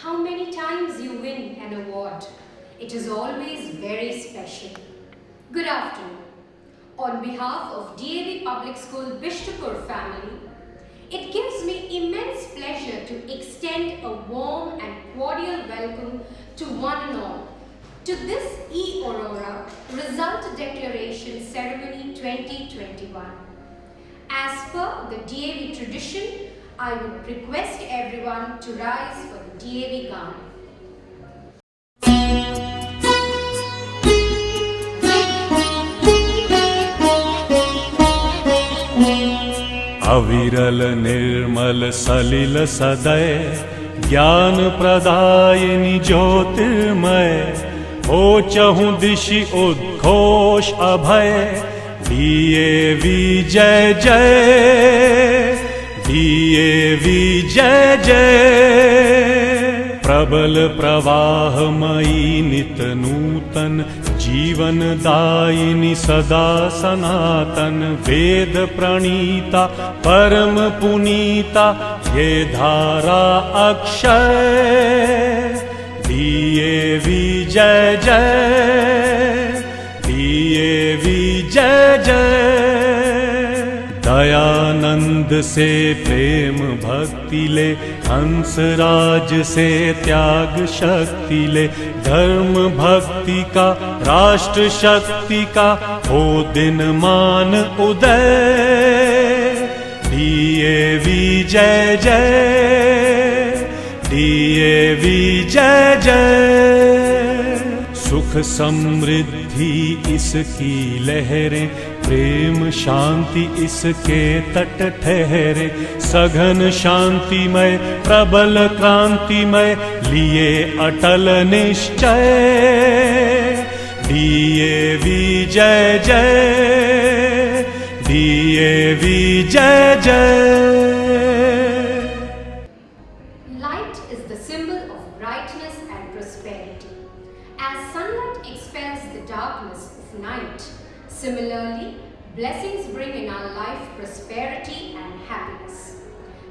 how many times you win an award. It is always very special. Good afternoon. On behalf of DAV Public School Bishtupur family, it gives me immense pleasure to extend a warm and cordial welcome to one and all to this E-Aurora Result Declaration Ceremony 2021. As per the DAV tradition, I would request everyone to rise for the DAV Gana. अविरल निर्मल सलिल सदय ज्ञान प्रदायिनी ज्योतिर्मय हो चहु दिशि उद्घोष अभय DAV जय जय DAV जय जय प्रबल प्रवाहमयी नित नूतन जीवन दायिनी सदा सनातन वेद प्रणीता परम पुनीता ये धारा अक्षय DAV जय जय DAV जय जय दयानंद से प्रेम भक्ति ले हंसराज से त्याग शक्ति ले धर्म भक्ति का राष्ट्र शक्ति का हो दिन मान उदय DAV जय जय DAV जय जय सुख समृद्धि इसकी लहरें प्रेम शांति इसके तट ठहरे सघन शांतिमय प्रबल क्रांतिमय लिए अटल निश्चय DAV जय जय DAV जय जय Light is the symbol of brightness and prosperity. As sunlight expels the darkness of night, similarly, blessings bring in our life prosperity and happiness.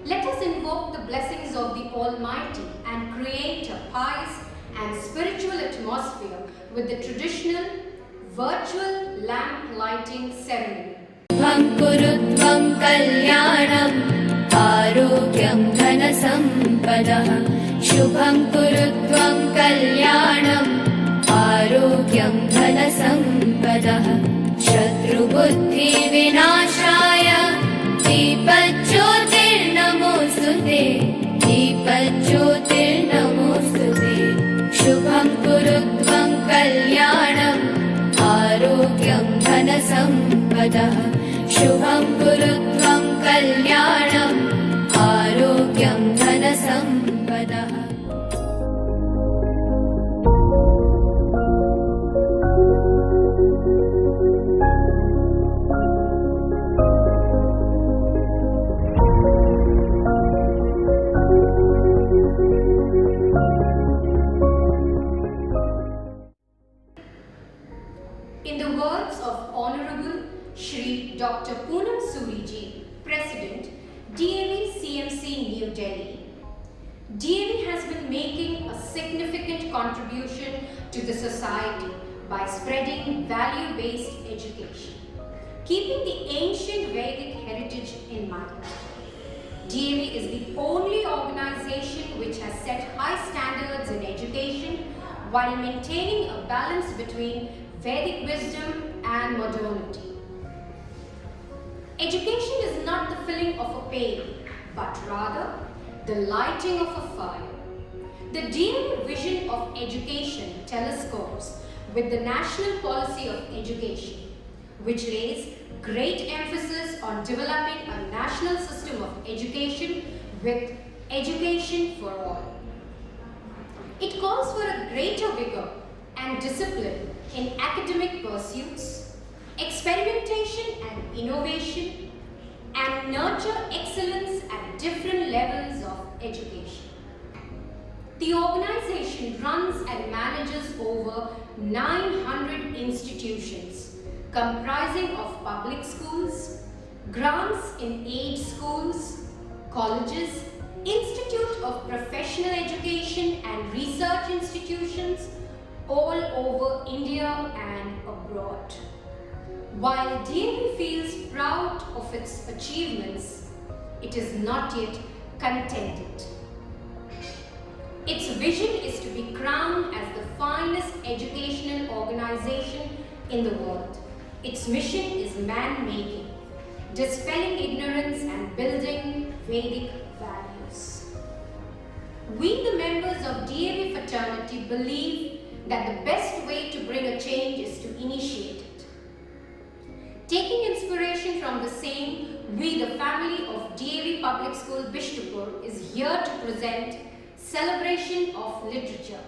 Let us invoke the blessings of the Almighty and create a pious and spiritual atmosphere with the traditional virtual lamp lighting ceremony. Kurutvam kalyanam arogyam dhanasampadah Shubham kurutvam kalyanam arogyam dhanasampadah Shatru buddhi vinashaya Deepajyotir namostute Deepajyotir namostute Shubham kurutvam kalyanam arogyam dhanasampadah Shubham kurutvam kalyanam arogyam dhanasampadah In the words of Honorable Shri Dr. Poonam Suri ji, President, DAV CMC New Delhi, DAV has been making a significant contribution to the society by spreading value-based education, keeping the ancient Vedic heritage in mind. DAV is the only organization which has set high standards in education while maintaining a balance between Vedic wisdom and modernity. Education is not the filling of a pail, but rather the lighting of a fire. The DAV vision of education telescopes with the National Policy of Education, which lays great emphasis on developing a national system of education with education for all. It calls for a greater vigor and discipline in academic pursuits, experimentation and innovation, and nurture excellence at different levels of education. The organization runs and manages over 900 institutions comprising of public schools, grants in aid schools, colleges, Institute of Professional Education and Research institutions all over India and abroad. While DAV feels proud of its achievements, it is not yet contented. Its vision is to be crowned as the finest educational organization in the world. Its mission is man-making, dispelling ignorance and building Vedic values. We, the members of DAV fraternity, believe that the best way to bring a change is to initiate it. Taking inspiration from the same, we, the family of DAV Public School, Bishnupur, is here to present Celebration of Literature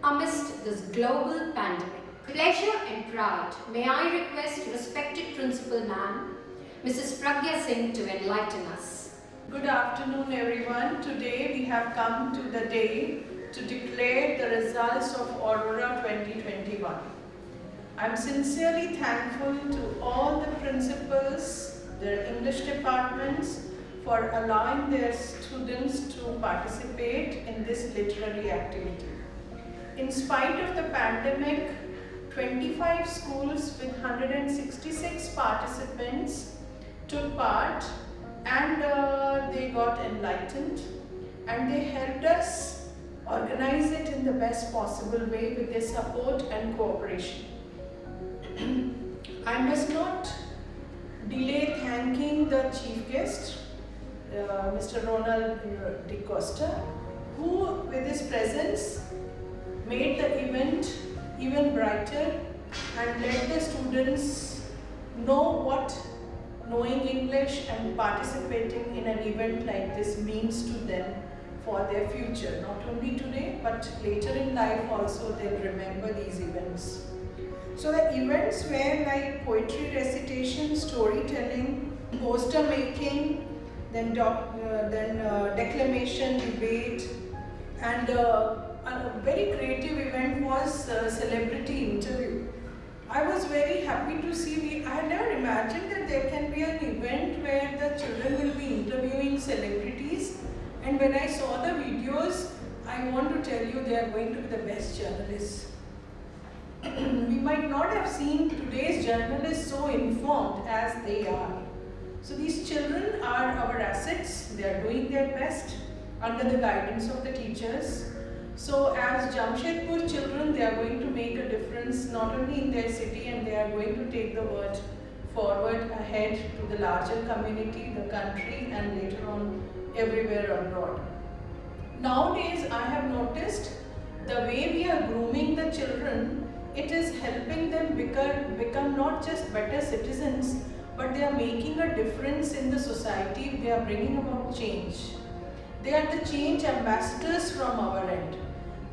amidst this global pandemic. Pleasure and pride, may I request respected Principal Ma'am, Mrs. Pragya Singh, to enlighten us. Good afternoon, everyone. Today we have come to the day to declare the results of Aurora 2021. I'm sincerely thankful to all the principals, their English departments, for allowing their students to participate in this literary activity. In spite of the pandemic, 25 schools with 166 participants took part, and they got enlightened, and they helped us organize it in the best possible way with their support and cooperation. I must not delay thanking the chief guest, Mr. Ronald De Costa, who with his presence made the event even brighter and let the students know what knowing English and participating in an event like this means to them for their future. Not only today, but later in life also they'll remember these events. So the events were like poetry recitation, storytelling, poster making, then declamation, debate, and a very creative event was celebrity interview. I was very happy to see, I had never imagined that there can be an event where the children will be interviewing celebrities, and when I saw the videos, I want to tell you they are going to be the best journalists. We might not have seen today's journalists so informed as they are. So these children are our assets. They are doing their best under the guidance of the teachers. So as Jamshedpur children, they are going to make a difference not only in their city, and they are going to take the word forward ahead to the larger community, the country, and later on everywhere abroad. Nowadays, I have noticed the way we are grooming the children, it is helping them become not just better citizens, but they are making a difference in the society. They are bringing about change. They are the change ambassadors from our end.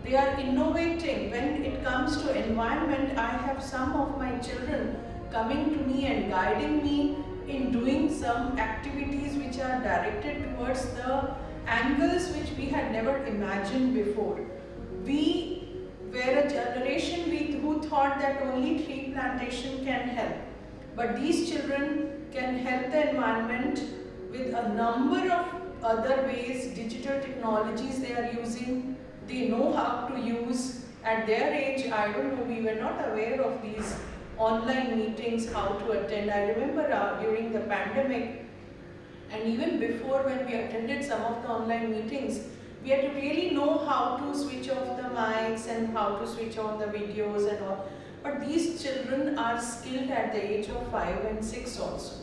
They are innovating. When it comes to environment, I have some of my children coming to me and guiding me in doing some activities which are directed towards the angles which we had never imagined before. We were a generation who thought that only tree plantation can help. But these children can help the environment with a number of other ways, digital technologies they are using, they know how to use. At their age, I don't know, we were not aware of these online meetings, how to attend. I remember during the pandemic, and even before when we attended some of the online meetings, we had to really know how to switch off the mics and how to switch on the videos and all. But these children are skilled at the age of 5 and 6 also.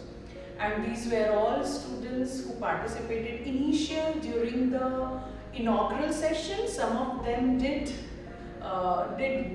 And these were all students who participated initial during the inaugural session. Some of them did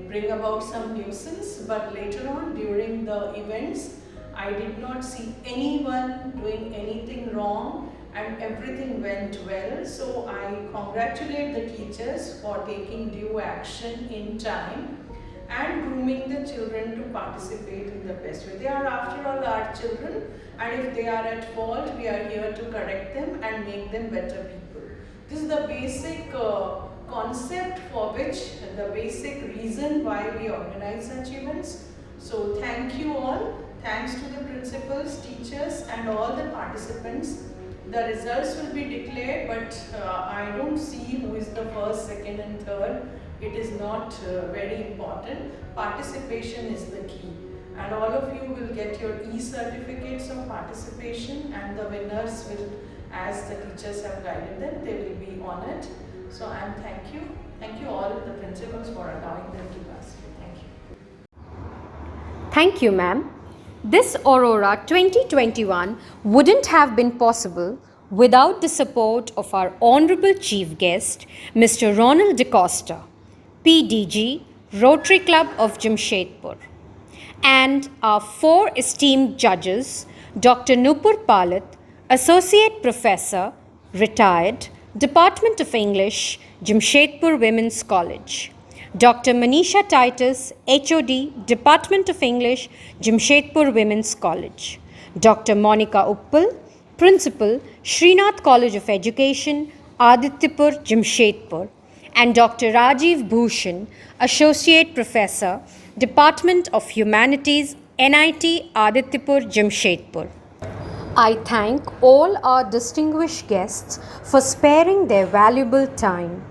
bring about some nuisance, but later on during the events, I did not see anyone doing anything wrong, and everything went well. So I congratulate the teachers for taking due action in time and grooming the children to participate in the best way. They are after all our children, and if they are at fault, we are here to correct them and make them better people. This is the basic concept for which, the basic reason why we organize such events. So thank you all. Thanks to the principals, teachers and all the participants The results will be declared, but I don't see who is the first, second and third. It is not very important. Participation is the key. And all of you will get your e-certificates of participation, and the winners will, as the teachers have guided them, they will be honored. So thank you. Thank you all the principals for allowing them to participate. Thank you. Thank you, ma'am. This Aurora 2021 wouldn't have been possible without the support of our Honorable Chief Guest, Mr. Ronald DeCosta, PDG, Rotary Club of Jamshedpur, and our four esteemed judges, Dr. Nupur Palit, Associate Professor, Retired, Department of English, Jamshedpur Women's College; Dr. Manisha Titus, HOD, Department of English, Jamshedpur Women's College; Dr. Monica Uppal, Principal, Srinath College of Education, Adityapur, Jamshedpur; and Dr. Rajiv Bhushan, Associate Professor, Department of Humanities, NIT, Adityapur, Jamshedpur. I thank all our distinguished guests for sparing their valuable time.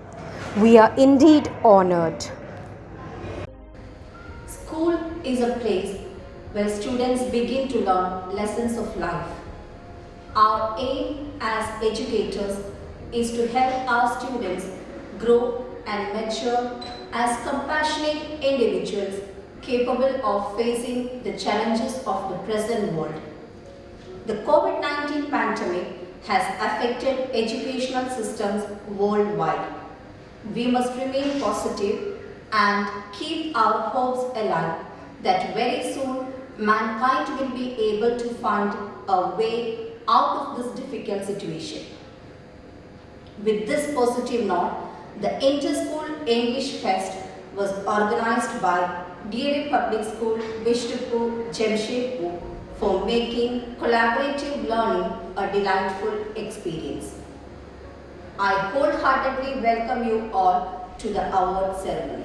We are indeed honored. School is a place where students begin to learn lessons of life. Our aim as educators is to help our students grow and mature as compassionate individuals capable of facing the challenges of the present world. The COVID-19 pandemic has affected educational systems worldwide. We must remain positive and keep our hopes alive that very soon mankind will be able to find a way out of this difficult situation. With this positive note, the Inter-School English Fest was organized by DAV Public School, Vishnupur, Jamshedpur for making collaborative learning a delightful experience. I wholeheartedly welcome you all to the award ceremony.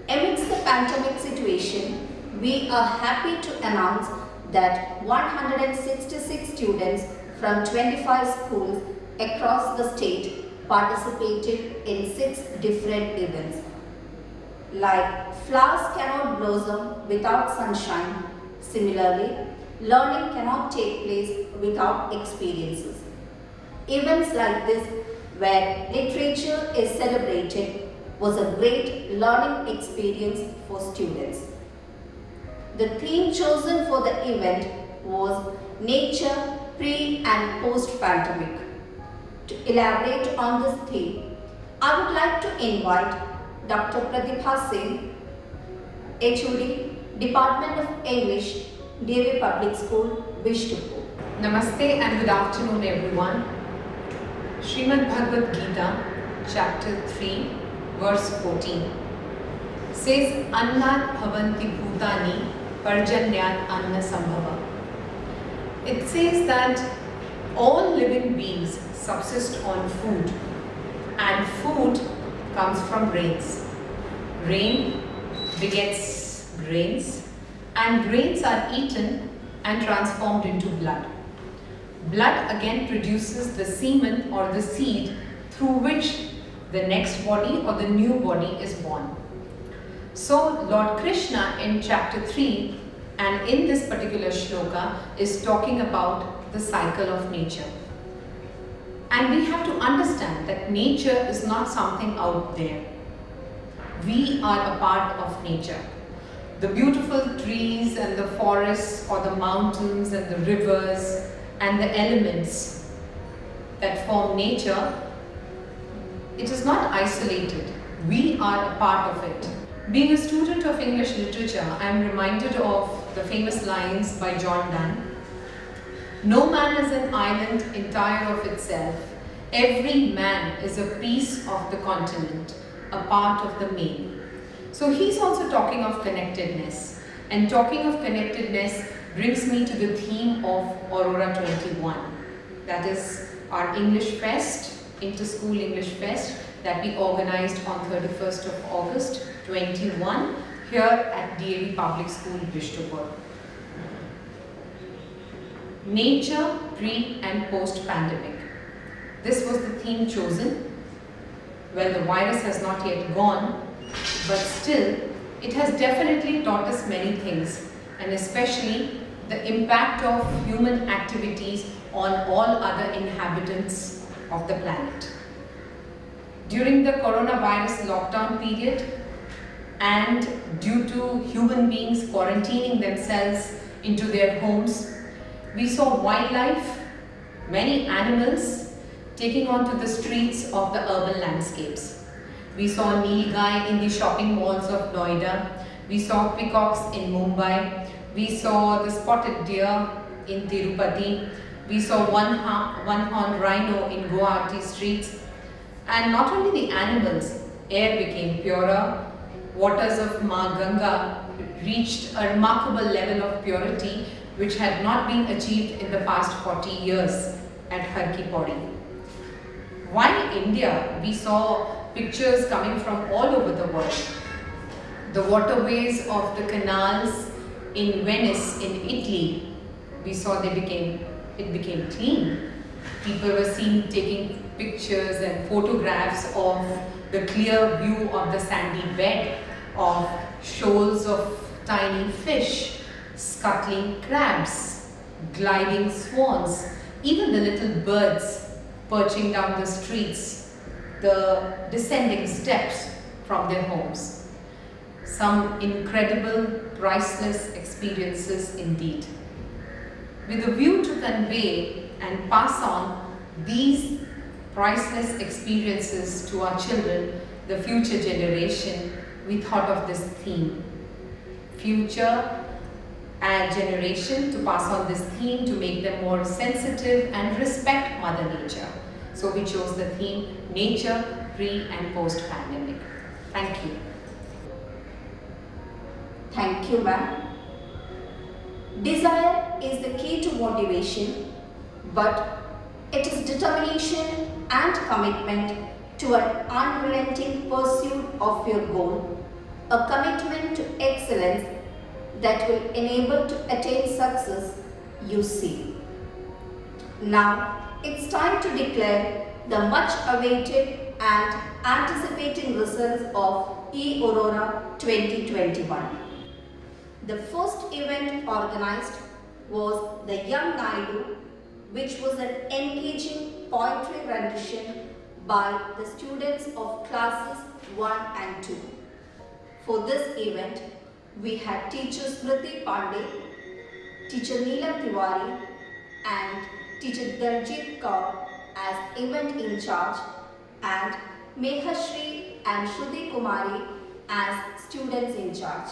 Amidst the pandemic situation, we are happy to announce that 166 students from 25 schools across the state participated in 6 different events. Like flowers cannot blossom without sunshine, similarly, learning cannot take place without experiences. Events like this, where literature is celebrated, was a great learning experience for students. The theme chosen for the event was Nature Pre- and Post-Pandemic. To elaborate on this theme, I would like to invite Dr. Pratibha Singh, HOD, Department of English, DAV Public School, Vishnupur. Namaste and good afternoon everyone. Srimad Bhagavad Gita, chapter 3, verse 14 says, Annat bhavanti bhutani parjanyat anna sambhava. It says that all living beings subsist on food, and food comes from rains. Rain begets grains, and grains are eaten and transformed into blood. Blood again produces the semen or the seed through which the next body or the new body is born. So Lord Krishna in chapter 3 and in this particular shloka is talking about the cycle of nature. And we have to understand that nature is not something out there. We are a part of nature. The beautiful trees and the forests or the mountains and the rivers and the elements that form nature, it is not isolated. We are a part of it. Being a student of English literature, I am reminded of the famous lines by John Donne. No man is an island entire of itself. Every man is a piece of the continent, a part of the main. So he's also talking of connectedness. And talking of connectedness brings me to the theme of Aurora 21. That is our English Fest, Inter-School English Fest, that we organized on 31st of August 21 here at DAV Public School, Vishnupur. Nature pre and post pandemic. This was the theme chosen. Well, the virus has not yet gone, but still, it has definitely taught us many things, and especially the impact of human activities on all other inhabitants of the planet. During the coronavirus lockdown period, and due to human beings quarantining themselves into their homes, we saw wildlife, many animals, taking onto the streets of the urban landscapes. We saw nilgai in the shopping malls of Noida. We saw peacocks in Mumbai. We saw the spotted deer in Tirupati. We saw one-horned rhino in Guwahati streets. And not only the animals, air became purer. Waters of Ma Ganga reached a remarkable level of purity which had not been achieved in the past 40 years at Har Ki Pauri. While in India, we saw pictures coming from all over the world. The waterways of the canals in Venice, in Italy, we saw it became clean. People were seen taking pictures and photographs of the clear view of the sandy bed, of shoals of tiny fish, scuttling crabs, gliding swans, even the little birds perching down the streets, the descending steps from their homes. Some incredible, priceless experiences indeed. With a view to convey and pass on these priceless experiences to our children, the future generation, we thought of this theme. Future and generation, to pass on this theme to make them more sensitive and respect Mother Nature. So we chose the theme Nature pre and post pandemic. Thank you. Thank you, ma'am. Desire is the key to motivation, but it is determination and commitment to an unrelenting pursuit of your goal, a commitment to excellence that will enable to attain success you seek. Now, it's time to declare the much awaited and anticipating results of E-Aurora 2021. The first event organized was the Young Naidu, which was an engaging poetry rendition by the students of classes 1 and 2. For this event, we had teacher Smriti Pandey, teacher Neelam Tiwari and teacher Daljit Kaur as event in charge and Mehashri and Shruti Kumari as students in charge.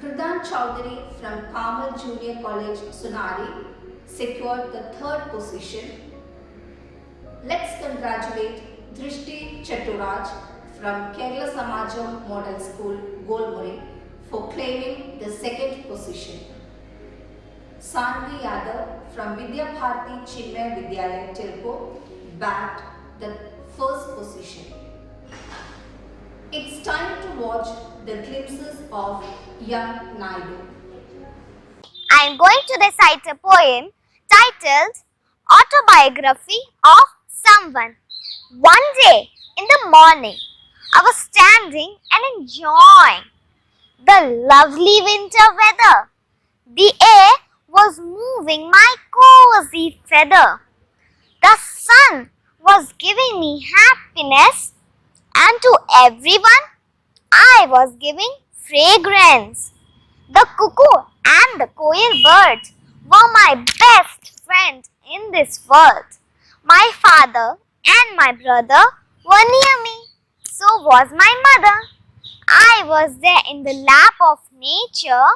Hridan Chowdhury from Kamal Junior College, Sunari secured the third position. Let's congratulate Drishti Chaturaj from Kerala Samajam Model School, Golmuri for claiming the second position. Sanvi Yadav from Vidya Bharati Chinmay Vidyalaya, Tirupur bagged the first position. It's time to watch the glimpses of Young Naidu. I am going to recite a poem titled Autobiography of Someone. One day in the morning, I was standing and enjoying the lovely winter weather. The air was moving my cozy feather. The sun was giving me happiness, and to everyone I was giving fragrance. The cuckoo and the koel birds were my best friend in this world. My father and my brother were near me. So was my mother. I was there in the lap of nature,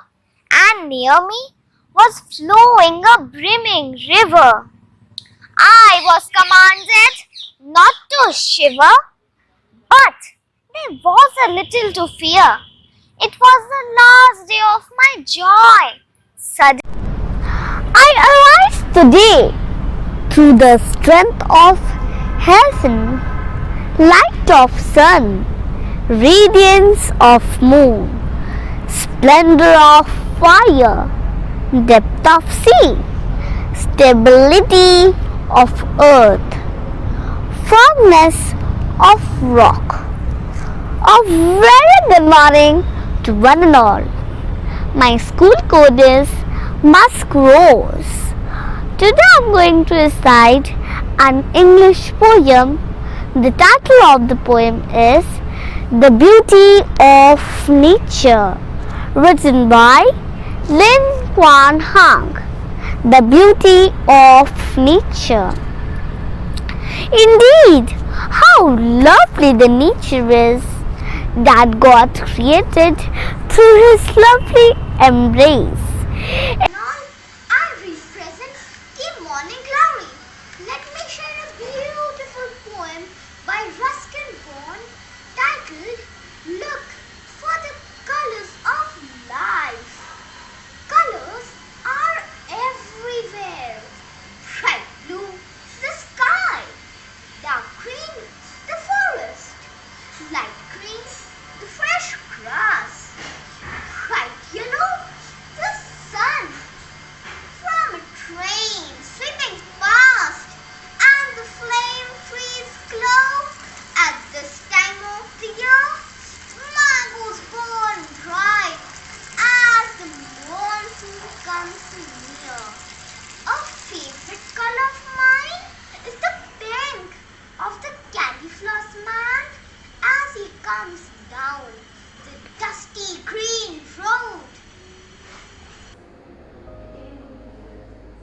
and near me was flowing a brimming river. I was commanded not to shiver, but there was a little to fear. It was the last day of my joy. Suddenly, I arrived today through the strength of heaven, light of sun, radiance of moon, splendor of fire, depth of sea, stability of earth, firmness of rock. A very good morning to one and all. My school code is Musk Rose. Today I am going to recite an English poem. The title of the poem is The Beauty of Nature, written by Lin Kuan Hang. The Beauty of Nature. Indeed, how lovely the nature is that God created through His lovely embrace. And all and represent the morning glory. Let me share a beautiful poem by Ruskin Bond titled Look for the Colors of Life. Colors are everywhere. Bright blue, the sky. Dark green, the forest. Light green, the fresh grass. Bright yellow, the sun. From a train sweeping past, and the flame trees glow. At this time of the year, mangoes burn bright as the monsoon comes near. A favorite color of mine is the pink of the cauliflower man as he comes down the dusty green road.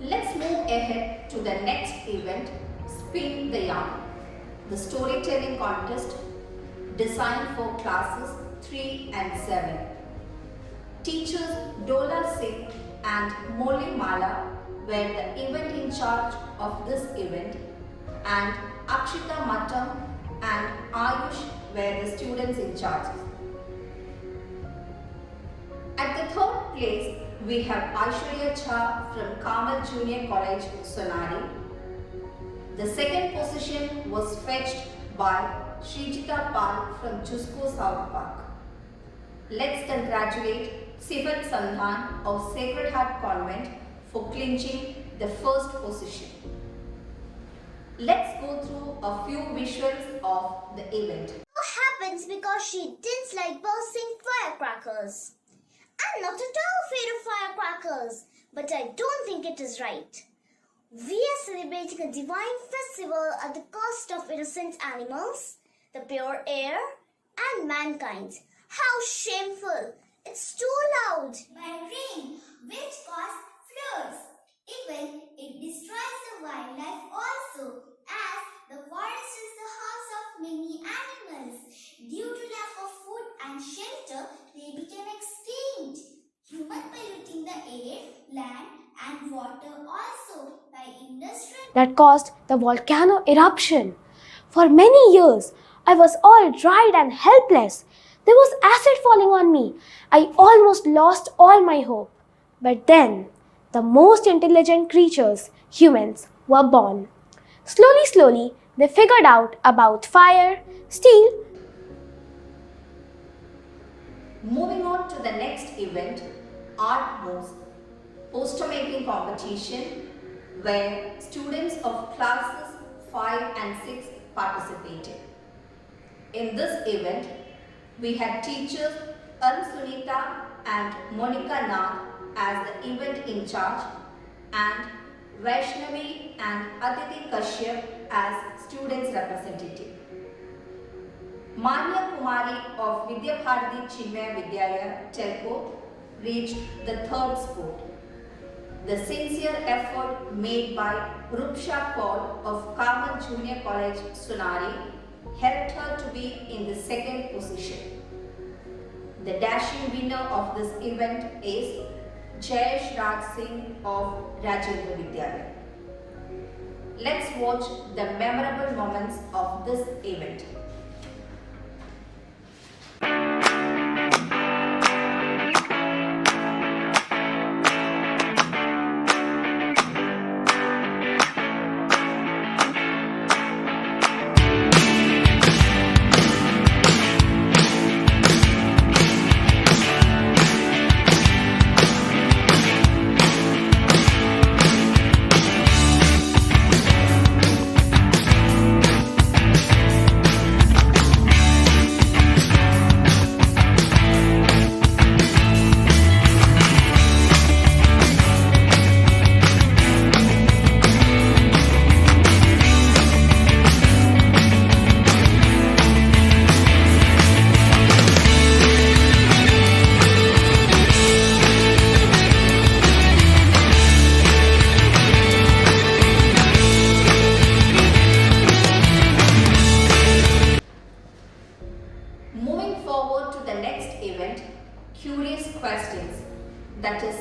Let's move ahead to the next event, Spin the Yarn, the storytelling contest designed for classes 3 and 7. Teachers Dola Singh and Molly Mala were the event in charge of this event, and Akshita Mattam and Ayush were the students in charge. At the third place, we have Aishwarya Jha from Kamal Junior College, Sonari. The second position was fetched by Srijita Pal from Jusco South Park. Let's congratulate Sivan Sandhan of Sacred Heart Convent for clinching the first position. Let's go through a few visuals of the event. What happens because she didn't like bursting firecrackers? I'm not at all afraid of firecrackers, but I don't think it is right. We are celebrating a divine festival at the cost of innocent animals, the pure air, and mankind. How shameful! It's too loud. By rain, which cause floods. Even it destroys the wildlife also, as the forest is the house of many animals. Due to lack of food and shelter, they became extinct. Human polluting the air, land and water also by industry that caused the volcano eruption. For many years, I was all dried and helpless. There was acid falling on me. I almost lost all my hope. But then, the most intelligent creatures, humans, were born. Slowly, they figured out about fire, steel. Moving on to the next event, Art Moves, poster making competition, where students of classes 5 and 6 participated. In this event, we had teachers Sunita and Monica Nag as the event in charge, and Vaishnavi and Aditi Kashyap as students representative. Manya Kumari of Vidya Bharati Chinmaya Vidyalaya, Telko, reached the third spot. The sincere effort made by Rupsha Paul of Kamal Junior College, Sonari, helped her to be in the second position. The dashing winner of this event is Jayesh Raj Singh of Rajendra Vidyalaya. Let's watch the memorable moments of this event.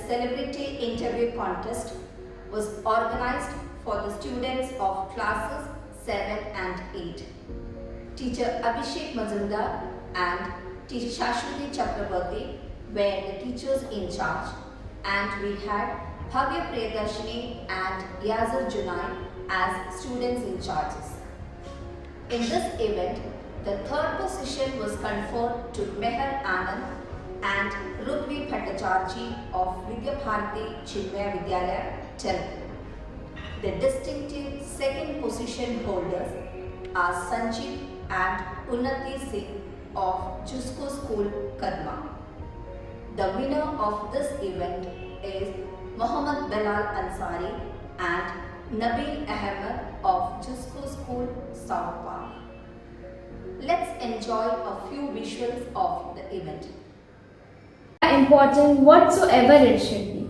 celebrity interview contest was organized for the students of classes 7 and 8. Teacher Abhishek Mazumdar and Teacher Shashwati Chakrabarti were the teachers in charge, and we had Bhavya Priyadarshini and Yazir Junai as students in charges. In this event, the third position was conferred to Meher Anand and Rudvi Bhattacharji of Vidya Bharati Chinmaya Vidyalaya, Telugu. The distinctive second position holders are Sanjeev and Unnati Singh of Jusco School, Kadma. The winner of this event is Mohammad Bilal Ansari and Nabil Ahmed of Jusco School, South Park. Let's enjoy a few visuals of the event. Important whatsoever it should be.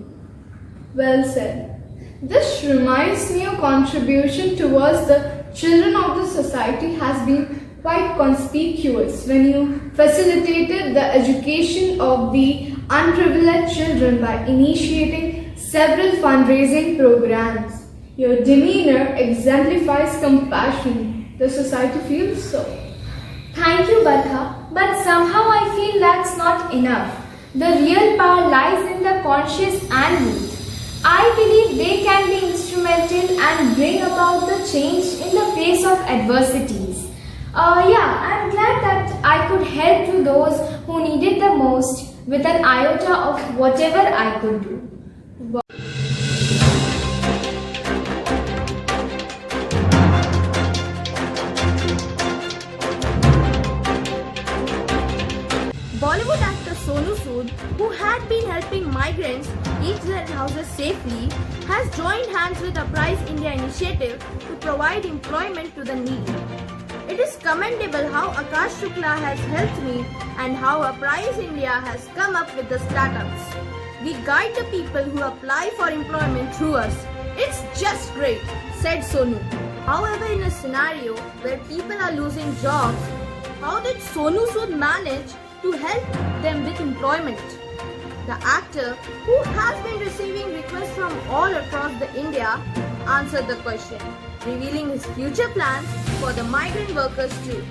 Well said. This reminds me your contribution towards the children of the society has been quite conspicuous when you facilitated the education of the unprivileged children by initiating several fundraising programs. Your demeanor exemplifies compassion. The society feels so. Thank you, Barkha, but somehow I feel that's not enough. The real power lies in the conscious and youth. I believe they can be instrumental and bring about the change in the face of adversities. I'm glad that I could help to those who need it the most with an iota of whatever I could do. Bollywood actor Sonu Sood, who had been helping migrants reach their houses safely, has joined hands with Uprise India initiative to provide employment to the needy. It is commendable how Akash Shukla has helped me and how Uprise India has come up with the startups. We guide the people who apply for employment through us. It's just great, said Sonu. However, in a scenario where people are losing jobs, how did Sonu Sood manage to help them with employment? The actor, who has been receiving requests from all across the India, answered the question, revealing his future plans for the migrant workers too.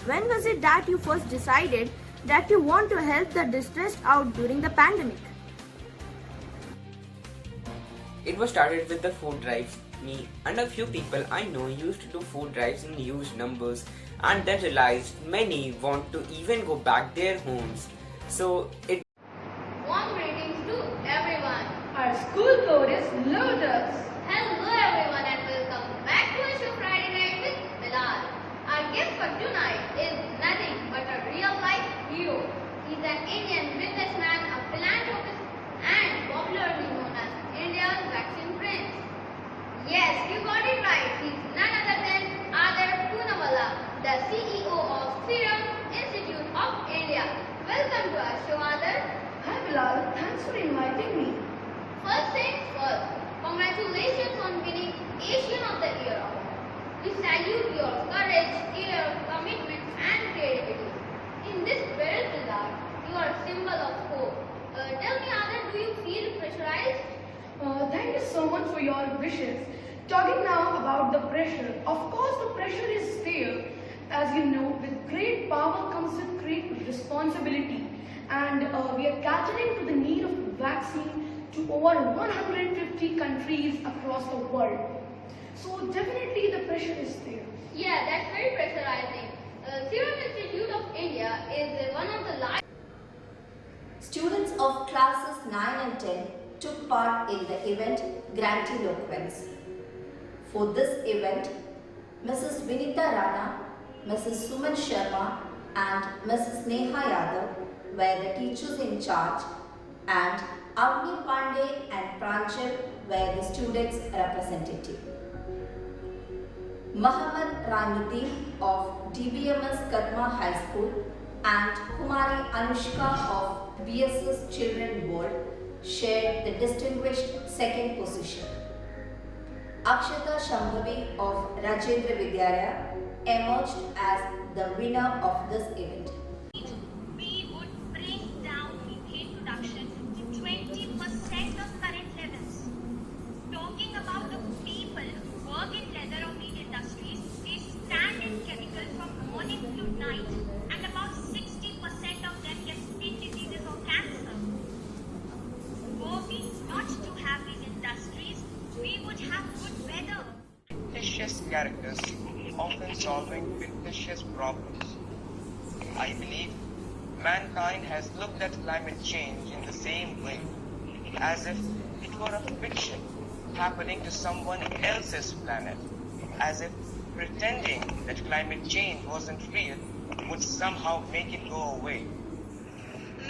When was it that you first decided that you want to help the distressed out during the pandemic? It was started with the food drives. Me and a few people I know used to do food drives in huge numbers and then realized many want to even go back their homes. So it Warm greetings to everyone. Our school code is Lotus. Hello everyone and welcome back to our show Friday Night with Bilal. Our guest for tonight is nothing but a real life hero. He's an Indian businessman, a philanthropist and popularly known as India's vaccine prince. Yes, you got it right. He's none other than Aadar Poonawalla, the CEO of Serum Institute of India. Welcome to our show, Aadar. Hi Bilal, thanks for inviting me. First things first, congratulations on winning Asian of the Year award. We salute your courage, care, commitment and creativity. In this very Bilal, you are a symbol of hope. Tell me, Aadar, do you feel pressurized? Thank you so much for your wishes. Talking now about the pressure. Of course, the pressure is there. As you know, with great power comes with great responsibility. And we are catering to the need of vaccine to over 150 countries across the world. So definitely the pressure is there. Yeah, that's very pressurizing. Serum Institute of India is one of the largest. Students of classes 9 and 10 took part in the event Grandiloquence. For this event, Mrs. Vinita Rana, Mrs. Suman Sharma and Mrs. Neha Yadav were the teachers in charge, and Avni Pandey and Pranchal were the students' representative. Muhammad Rainuddin of DBMS Kadma High School and Kumari Anushka of BSS Children Board shared the distinguished second position. Akshata Shambhavi of Rajendra Vidyalaya emerged as the winner of this event. We would bring down methane production to 20% characters, often solving fictitious problems. I believe mankind has looked at climate change in the same way, as if it were a fiction happening to someone else's planet, as if pretending that climate change wasn't real would somehow make it go away.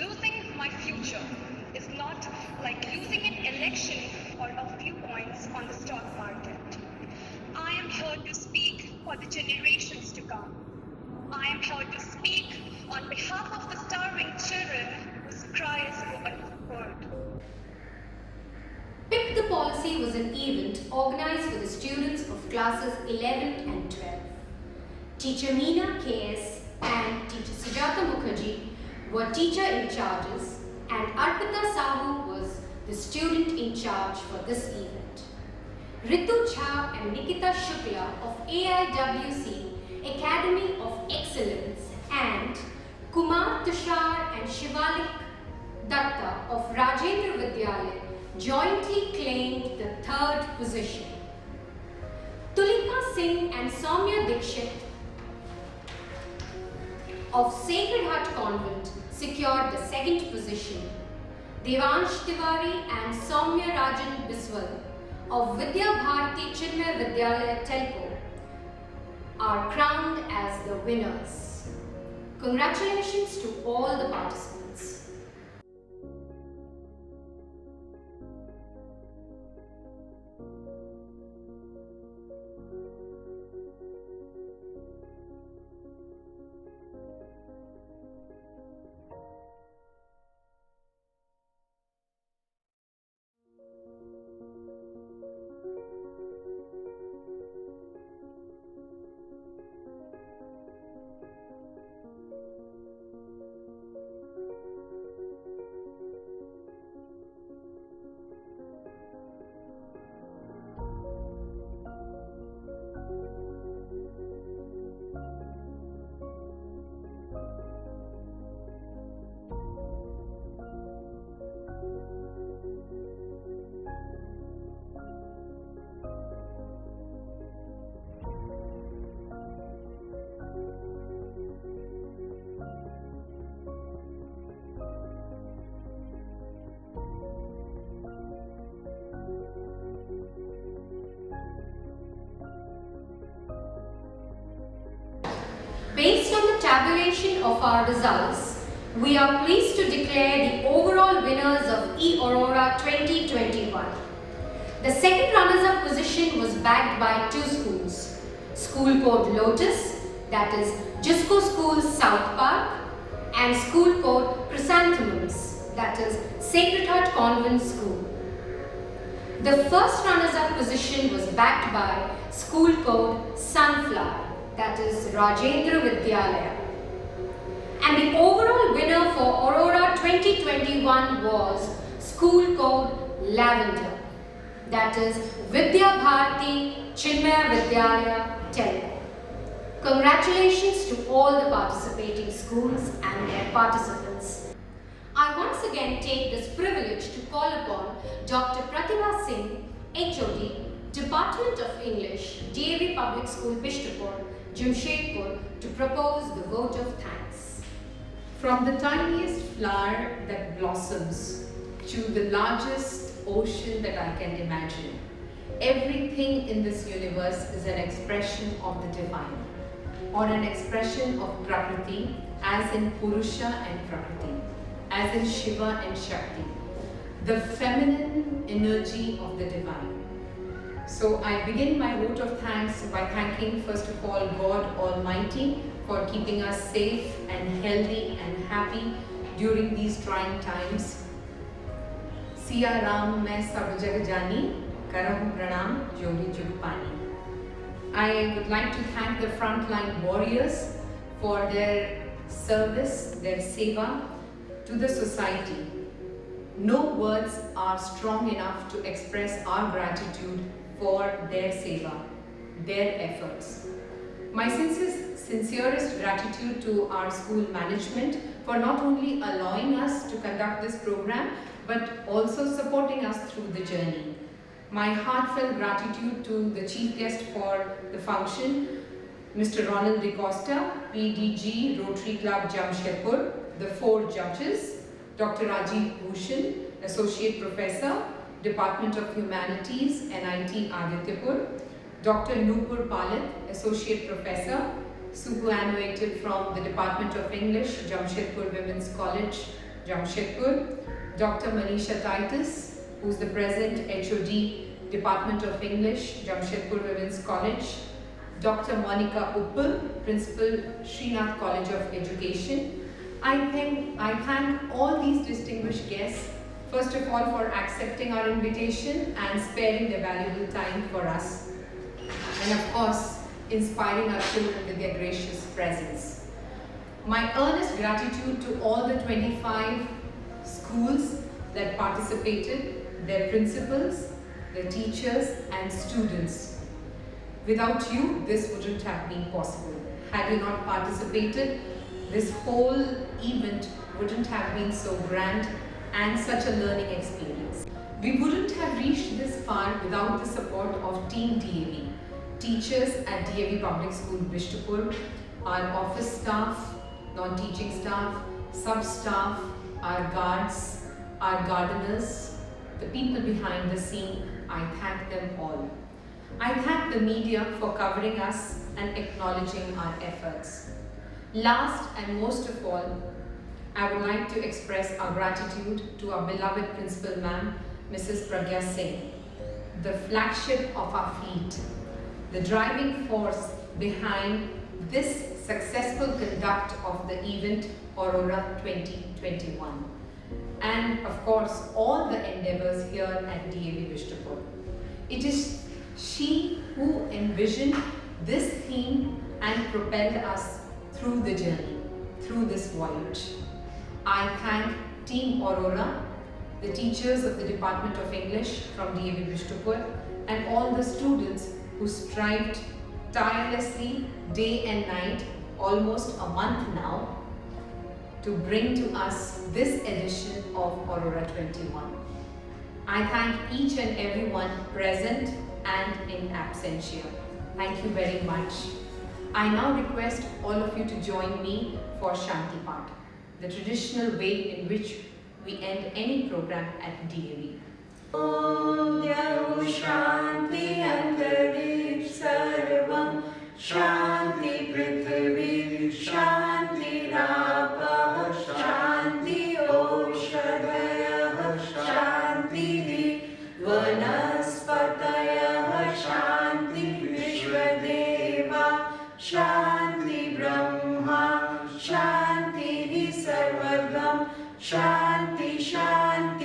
Losing my future is not like losing an election or a few points on the stock market. I am here to speak for the generations to come. I am here to speak on behalf of the starving children whose cries go unheard. Pick the Policy was an event organized for the students of classes 11 and 12. Teacher Meena KS and Teacher Sujata Mukherjee were teacher in charges, and Arpita Sahu was the student in charge for this event. Ritu Jha and Nikita Shukla of AIWC Academy of Excellence and Kumar Tushar and Shivalik Datta of Rajendra Vidyalaya jointly claimed the third position. Tulika Singh and Soumya Dikshit of Sacred Heart Convent secured the second position. Devansh Tiwari and Soumya Rajan Biswal of Vidya Bharati Chinmay Vidyalaya Telco are crowned as the winners. Congratulations to all the participants. Based on the tabulation of our results, we are pleased to declare the overall winners of E-Aurora 2021. The second runners-up position was bagged by two schools, School Code Lotus, that is Jusco School South Park, and School Code Chrysanthemums, that is Sacred Heart Convent School. The first runners-up position was backed by School Code Sunflower, that is Rajendra Vidyalaya. And the overall winner for Aurora 2021 was School Code Lavender, that is Vidya Bharati Chinmaya Vidyalaya Telco. Congratulations to all the participating schools and their participants. I once again take this privilege to call upon Dr. Pratibha Singh, HOD, Department of English, DAV Public School, Bishtapur, Jamshedpur, to propose the vote of thanks. From the tiniest flower that blossoms to the largest ocean that I can imagine, everything in this universe is an expression of the divine, or an expression of Prakriti, as in Purusha and Prakriti, as in Shiva and Shakti, the feminine energy of the divine. So I begin my vote of thanks by thanking first of all God Almighty for keeping us safe and healthy and happy during these trying times. Siya Ram main sab jag jani, karahu pranam jodi jug pani. I would like to thank the frontline warriors for their service, their seva to the society. No words are strong enough to express our gratitude for their seva, their efforts. My sincerest gratitude to our school management for not only allowing us to conduct this program, but also supporting us through the journey. My heartfelt gratitude to the chief guest for the function, Mr. Ronald DeCosta, PDG, Rotary Club Jamshedpur, the 4 judges, Dr. Rajiv Bhushan, Associate Professor, Department of Humanities, NIT Adityapur, Dr. Nupur Palit, Associate Professor, superannuated from the Department of English, Jamshedpur Women's College, Jamshedpur, Dr. Manisha Titus, who is the present HOD, Department of English, Jamshedpur Women's College, Dr. Monica Uppal, Principal, Srinath College of Education. I thank all these distinguished guests, first of all for accepting our invitation and sparing their valuable time for us, and of course, inspiring our children with their gracious presence. My earnest gratitude to all the 25 schools that participated, their principals, their teachers and students. Without you, this wouldn't have been possible. Had you not participated, this whole event wouldn't have been so grand and such a learning experience. We wouldn't have reached this far without the support of Team DAV, teachers at DAV Public School Bishtupur, our office staff, non-teaching staff, sub-staff, our guards, our gardeners, the people behind the scene. I thank them all. I thank the media for covering us and acknowledging our efforts. Last and most of all, I would like to express our gratitude to our beloved Principal Ma'am, Mrs. Pragya Singh, the flagship of our fleet, the driving force behind this successful conduct of the event Aurora 2021. And of course, all the endeavors here at DAV Bishtupur. It is she who envisioned this theme and propelled us through the journey, through this voyage. I thank Team Aurora, the teachers of the Department of English from DAV Bishtupur, and all the students who strived tirelessly day and night, almost a month now, to bring to us this edition of Aurora 21. I thank each and everyone present and in absentia. Thank you very much. I now request all of you to join me for Shanti Path, the traditional way in which we end any program at DAV. Om Dyavu Shanti Antariksha Sarvam Shanti Prithvi Shanti Rapah Shanti Oshadayah Shanti Vanaspatayah Shanti Vishwadeva Shanti Brahma Shanti Sarvagam Shanti Shanti